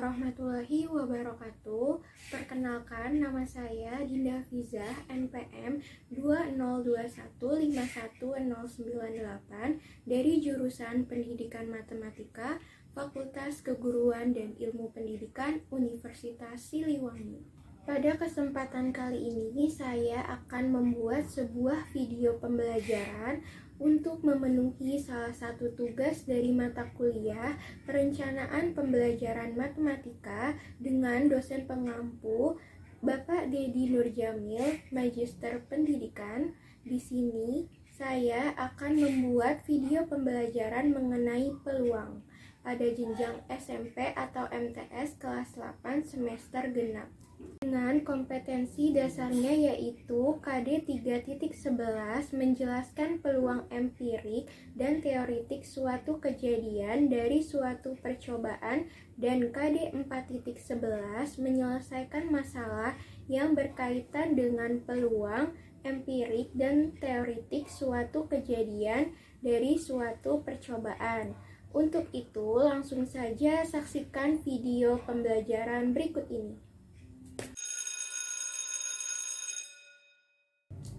warahmatullahi wabarakatuh. Perkenalkan, nama saya Dinda Fizah, NPM 2021511098 dari jurusan Pendidikan Matematika, Fakultas Keguruan dan Ilmu Pendidikan, Universitas Siliwangi. Pada kesempatan kali ini, saya akan membuat sebuah video pembelajaran untuk memenuhi salah satu tugas dari mata kuliah Perencanaan Pembelajaran Matematika dengan dosen pengampu Bapak Dedi Nurjamil, Magister Pendidikan. Di sini saya akan membuat video pembelajaran mengenai peluang pada jenjang SMP atau MTS kelas 8 semester genap. Dengan kompetensi dasarnya yaitu KD 3.11 menjelaskan peluang empirik dan teoritik suatu kejadian dari suatu percobaan, dan KD 4.11 menyelesaikan masalah yang berkaitan dengan peluang empirik dan teoritik suatu kejadian dari suatu percobaan. Untuk itu, langsung saja saksikan video pembelajaran berikut ini.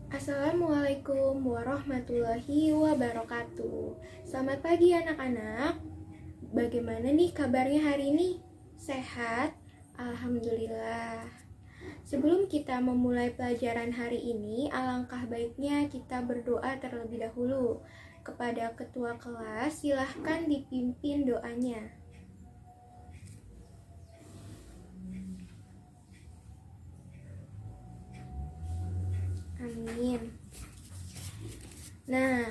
Assalamualaikum warahmatullahi wabarakatuh. Selamat pagi anak-anak. Bagaimana nih kabarnya hari ini? Sehat? Alhamdulillah. Sebelum kita memulai pelajaran hari ini, alangkah baiknya kita berdoa terlebih dahulu. Kepada ketua kelas, silahkan dipimpin doanya. Amin. Nah,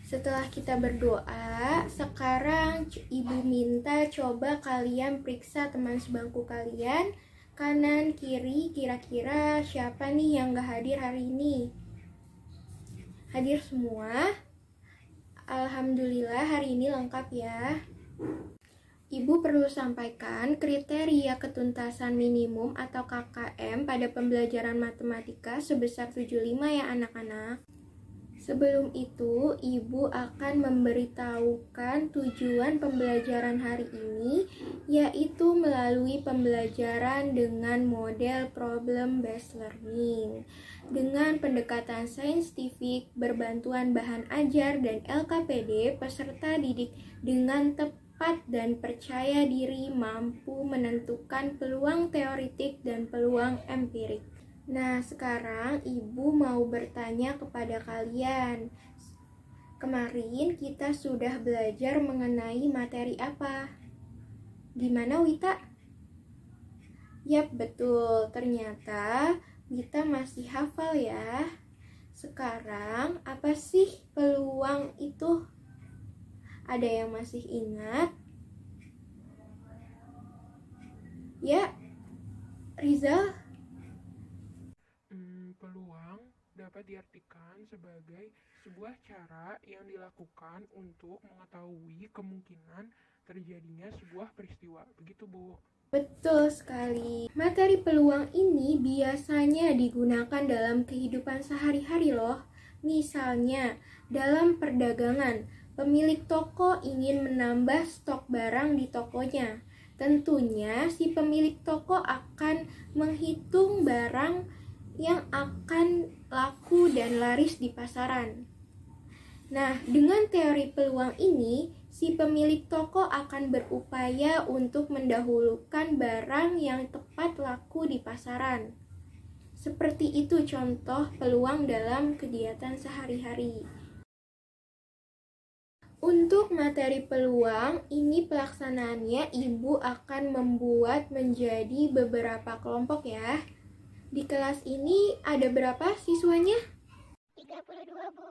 setelah kita berdoa, sekarang Ibu minta coba kalian periksa teman sebangku kalian, kanan, kiri, kira-kira siapa nih yang gak hadir hari ini? Hadir semua? Alhamdulillah hari ini lengkap ya. Ibu perlu sampaikan kriteria ketuntasan minimum atau KKM pada pembelajaran matematika sebesar 75 ya anak-anak. Sebelum itu, Ibu akan memberitahukan tujuan pembelajaran hari ini, yaitu melalui pembelajaran dengan model problem based learning dengan pendekatan saintifik berbantuan bahan ajar dan LKPD. Peserta didik dengan tepat dan percaya diri mampu menentukan peluang teoritik dan peluang empirik. Nah, sekarang Ibu mau bertanya kepada kalian. Kemarin kita sudah belajar mengenai materi apa? Gimana Wita? Yap, betul. Ternyata Wita masih hafal ya. Sekarang, apa sih peluang itu? Ada yang masih ingat? Ya, Rizal? Peluang dapat diartikan sebagai sebuah cara yang dilakukan untuk mengetahui kemungkinan terjadinya sebuah peristiwa. Begitu, Bu. Betul sekali. Materi peluang ini biasanya digunakan dalam kehidupan sehari-hari loh. Misalnya, dalam perdagangan, pemilik toko ingin menambah stok barang di tokonya. Tentunya si pemilik toko akan menghitung barang yang akan laku dan laris di pasaran. Nah, dengan teori peluang ini, si pemilik toko akan berupaya untuk mendahulukan barang yang tepat laku di pasaran. Seperti itu contoh peluang dalam kegiatan sehari-hari. Untuk materi peluang, ini pelaksanaannya Ibu akan membuat menjadi beberapa kelompok ya. Di kelas ini ada berapa siswanya? 32, Bu.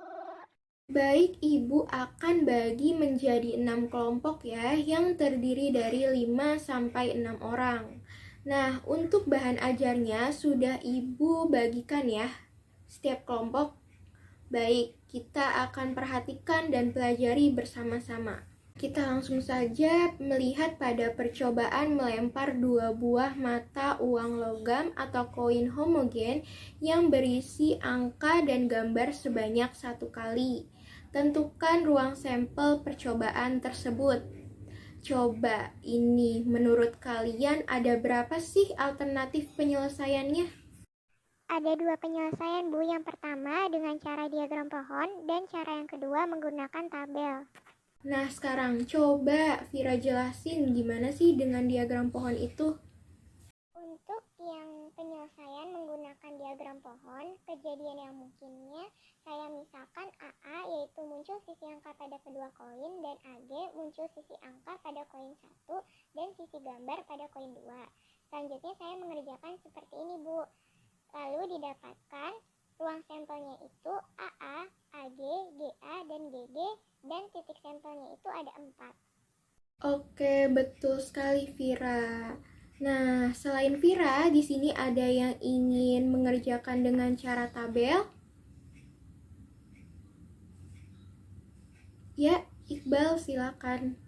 Baik, Ibu akan bagi menjadi 6 kelompok ya, yang terdiri dari 5 sampai 6 orang. Nah, untuk bahan ajarnya sudah Ibu bagikan ya, setiap kelompok. Baik, kita akan perhatikan dan pelajari bersama-sama. Kita langsung saja melihat pada percobaan melempar 2 buah mata uang logam atau koin homogen yang berisi angka dan gambar sebanyak 1 kali. Tentukan ruang sampel percobaan tersebut. Coba ini menurut kalian ada berapa sih alternatif penyelesaiannya? Ada dua penyelesaian, Bu. Yang pertama dengan cara diagram pohon dan cara yang kedua menggunakan tabel. Nah, sekarang coba Vira jelasin gimana sih dengan diagram pohon itu? Untuk yang penyelesaian menggunakan diagram pohon, kejadian yang mungkinnya saya misalkan AA yaitu muncul sisi angka pada kedua koin dan AG muncul sisi angka pada koin 1 dan sisi gambar pada koin 2. Selanjutnya saya mengerjakan seperti ini, Bu. Lalu didapatkan ruang sampelnya itu AA, AG, GA, dan GG dan titik sampelnya itu ada 4. Oke, betul sekali Vira. Nah, selain Vira, di sini ada yang ingin mengerjakan dengan cara tabel? Ya, Iqbal silakan.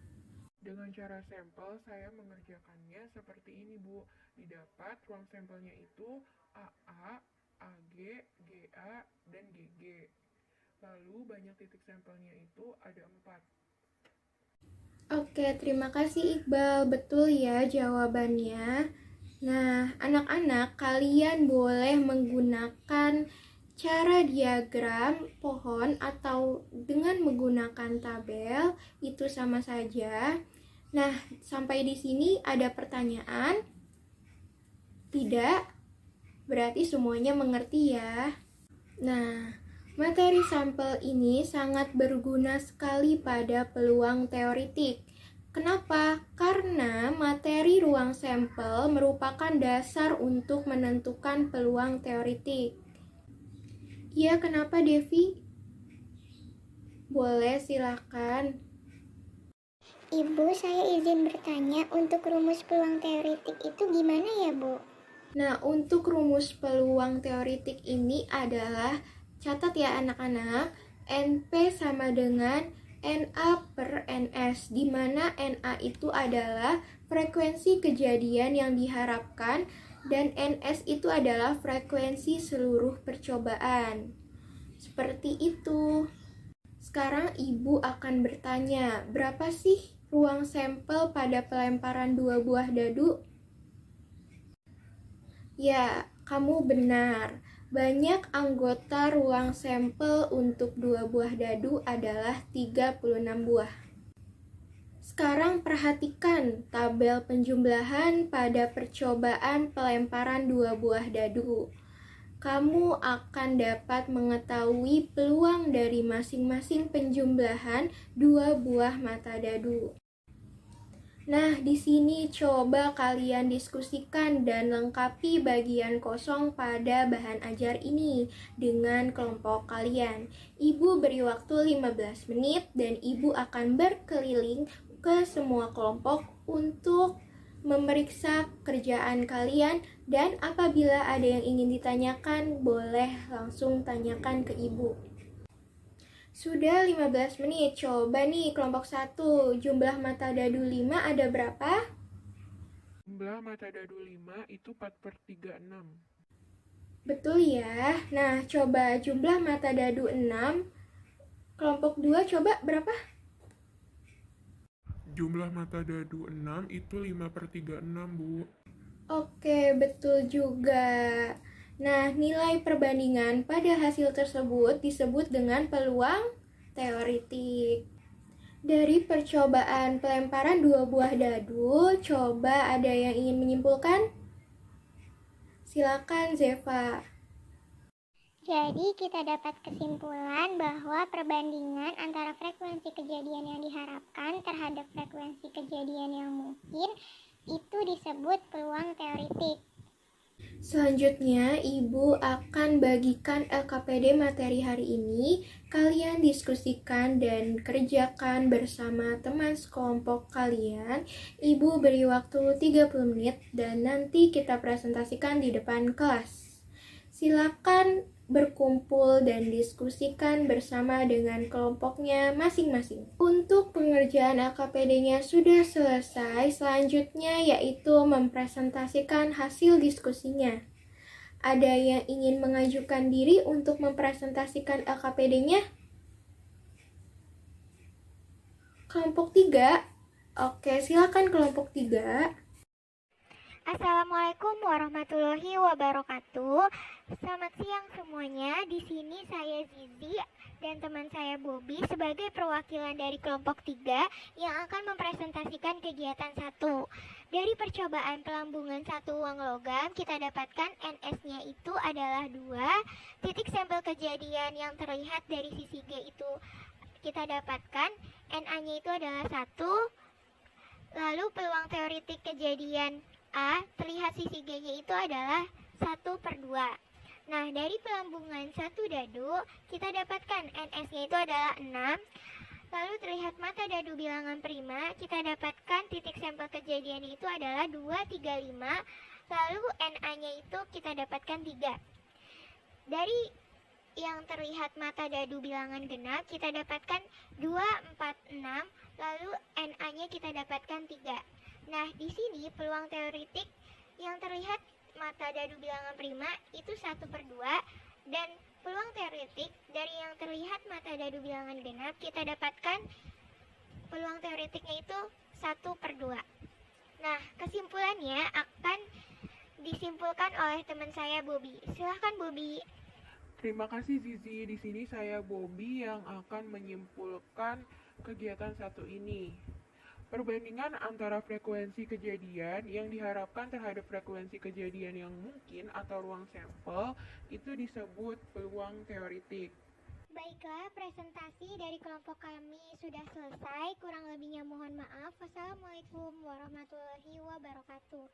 Dengan cara sampel, saya mengerjakannya seperti ini, Bu. Didapat ruang sampelnya itu AA, AG, GA, dan GG. Lalu banyak titik sampelnya itu ada 4. Oke, terima kasih Iqbal. Betul ya jawabannya. Nah, anak-anak, kalian boleh menggunakan cara diagram pohon atau dengan menggunakan tabel, itu sama saja. Nah, sampai di sini ada pertanyaan? Tidak? Berarti semuanya mengerti ya. Nah, materi sampel ini sangat berguna sekali pada peluang teoritik. Kenapa? Karena materi ruang sampel merupakan dasar untuk menentukan peluang teoritik. Iya, kenapa Devi? Boleh, silakan. Ibu, saya izin bertanya, untuk rumus peluang teoritik itu gimana ya, Bu? Nah, untuk rumus peluang teoritik ini adalah, catat ya anak-anak, NP sama dengan NA per NS, di mana NA itu adalah frekuensi kejadian yang diharapkan dan NS itu adalah frekuensi seluruh percobaan. Seperti itu. Sekarang Ibu akan bertanya, berapa sih ruang sampel pada pelemparan 2 buah dadu? Ya, kamu benar. Banyak anggota ruang sampel untuk 2 buah dadu adalah 36 buah. Sekarang perhatikan tabel penjumlahan pada percobaan pelemparan 2 buah dadu. Kamu akan dapat mengetahui peluang dari masing-masing penjumlahan 2 buah mata dadu. Nah, di sini coba kalian diskusikan dan lengkapi bagian kosong pada bahan ajar ini dengan kelompok kalian. Ibu beri waktu 15 menit dan Ibu akan berkeliling ke semua kelompok untuk memeriksa kerjaan kalian, dan apabila ada yang ingin ditanyakan, boleh langsung tanyakan ke Ibu. Sudah 15 menit, coba nih kelompok 1, jumlah mata dadu 5 ada berapa? Jumlah mata dadu 5 itu 4/36. Betul ya. Nah, coba jumlah mata dadu 6, kelompok 2 coba berapa? Jumlah mata dadu 6 itu 5/36, Bu. Oke, betul juga. Nah, nilai perbandingan pada hasil tersebut disebut dengan peluang teoritik. Dari percobaan pelemparan 2 buah dadu, coba ada yang ingin menyimpulkan? Silakan Zeva. Jadi kita dapat kesimpulan bahwa perbandingan antara frekuensi kejadian yang diharapkan terhadap frekuensi kejadian yang mungkin itu disebut peluang teoritik. Selanjutnya, Ibu akan bagikan LKPD materi hari ini. Kalian diskusikan dan kerjakan bersama teman sekelompok kalian. Ibu beri waktu 30 menit dan nanti kita presentasikan di depan kelas. Silakan berkumpul dan diskusikan bersama dengan kelompoknya masing-masing. Untuk pengerjaan LKPD-nya sudah selesai, selanjutnya yaitu mempresentasikan hasil diskusinya. Ada yang ingin mengajukan diri untuk mempresentasikan LKPD-nya? Kelompok 3, Oke, silakan kelompok 3. Assalamualaikum warahmatullahi wabarakatuh. Selamat siang semuanya. Di sini saya Zizi dan teman saya Bobby sebagai perwakilan dari kelompok 3 yang akan mempresentasikan kegiatan 1. Dari percobaan pelambungan 1 uang logam, kita dapatkan NS-nya itu adalah 2. Titik sampel kejadian yang terlihat dari sisi G itu kita dapatkan NA-nya itu adalah 1. Lalu peluang teoritik kejadian A, terlihat sisi G-nya itu adalah 1/2. Nah, dari pelambungan 1 dadu, kita dapatkan NS-nya itu adalah 6. Lalu terlihat mata dadu bilangan prima, kita dapatkan titik sampel kejadian itu adalah 2, 3, 5. Lalu NA-nya itu kita dapatkan 3. Dari yang terlihat mata dadu bilangan genap, kita dapatkan 2, 4, 6. Lalu NA-nya kita dapatkan 3. Nah, di sini peluang teoritik yang terlihat mata dadu bilangan prima itu 1/2 dan peluang teoritik dari yang terlihat mata dadu bilangan genap kita dapatkan peluang teoritiknya itu 1/2. Nah, kesimpulannya akan disimpulkan oleh teman saya Bobby. Silahkan Bobby. Terima kasih Zizi. Di sini saya Bobby yang akan menyimpulkan kegiatan 1 ini. Perbandingan antara frekuensi kejadian yang diharapkan terhadap frekuensi kejadian yang mungkin atau ruang sampel itu disebut peluang teoritik. Baiklah, presentasi dari kelompok kami sudah selesai. Kurang lebihnya mohon maaf. Wassalamualaikum warahmatullahi wabarakatuh.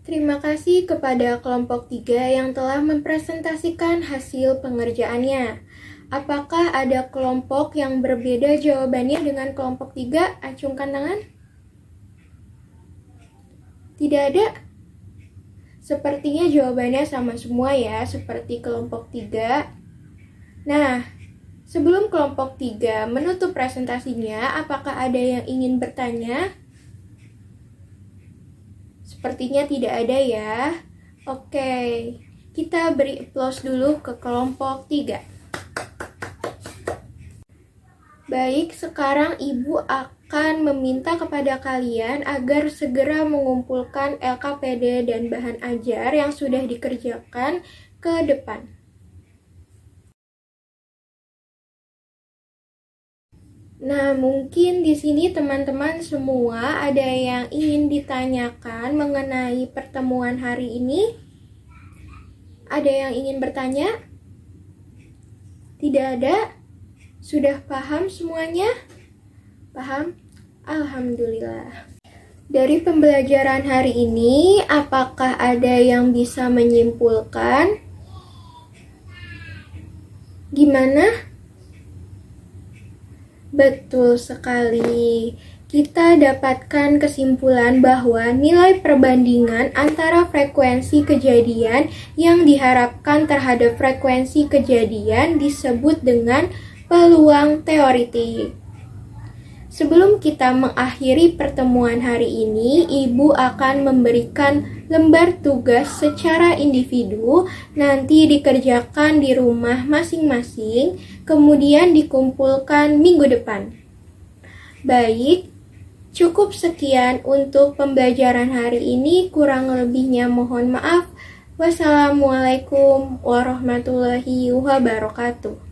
Terima kasih kepada kelompok 3 yang telah mempresentasikan hasil pengerjaannya. Apakah ada kelompok yang berbeda jawabannya dengan kelompok 3? Acungkan tangan. Tidak ada? Sepertinya jawabannya sama semua ya, seperti kelompok 3. Nah, sebelum kelompok 3 menutup presentasinya, apakah ada yang ingin bertanya? Sepertinya tidak ada ya. Oke, kita beri aplaus dulu ke kelompok 3. Baik, sekarang Ibu akan meminta kepada kalian agar segera mengumpulkan LKPD dan bahan ajar yang sudah dikerjakan ke depan. Nah, mungkin di sini teman-teman semua ada yang ingin ditanyakan mengenai pertemuan hari ini? Ada yang ingin bertanya? Tidak ada? Sudah paham semuanya? Paham? Alhamdulillah. Dari pembelajaran hari ini, apakah ada yang bisa menyimpulkan? Gimana? Betul sekali. Kita dapatkan kesimpulan bahwa nilai perbandingan antara frekuensi kejadian yang diharapkan terhadap frekuensi kejadian disebut dengan peluang teoritik. Sebelum kita mengakhiri pertemuan hari ini, Ibu akan memberikan lembar tugas secara individu, nanti dikerjakan di rumah masing-masing, kemudian dikumpulkan minggu depan. Baik, cukup sekian untuk pembelajaran hari ini, kurang lebihnya mohon maaf. Wassalamualaikum warahmatullahi wabarakatuh.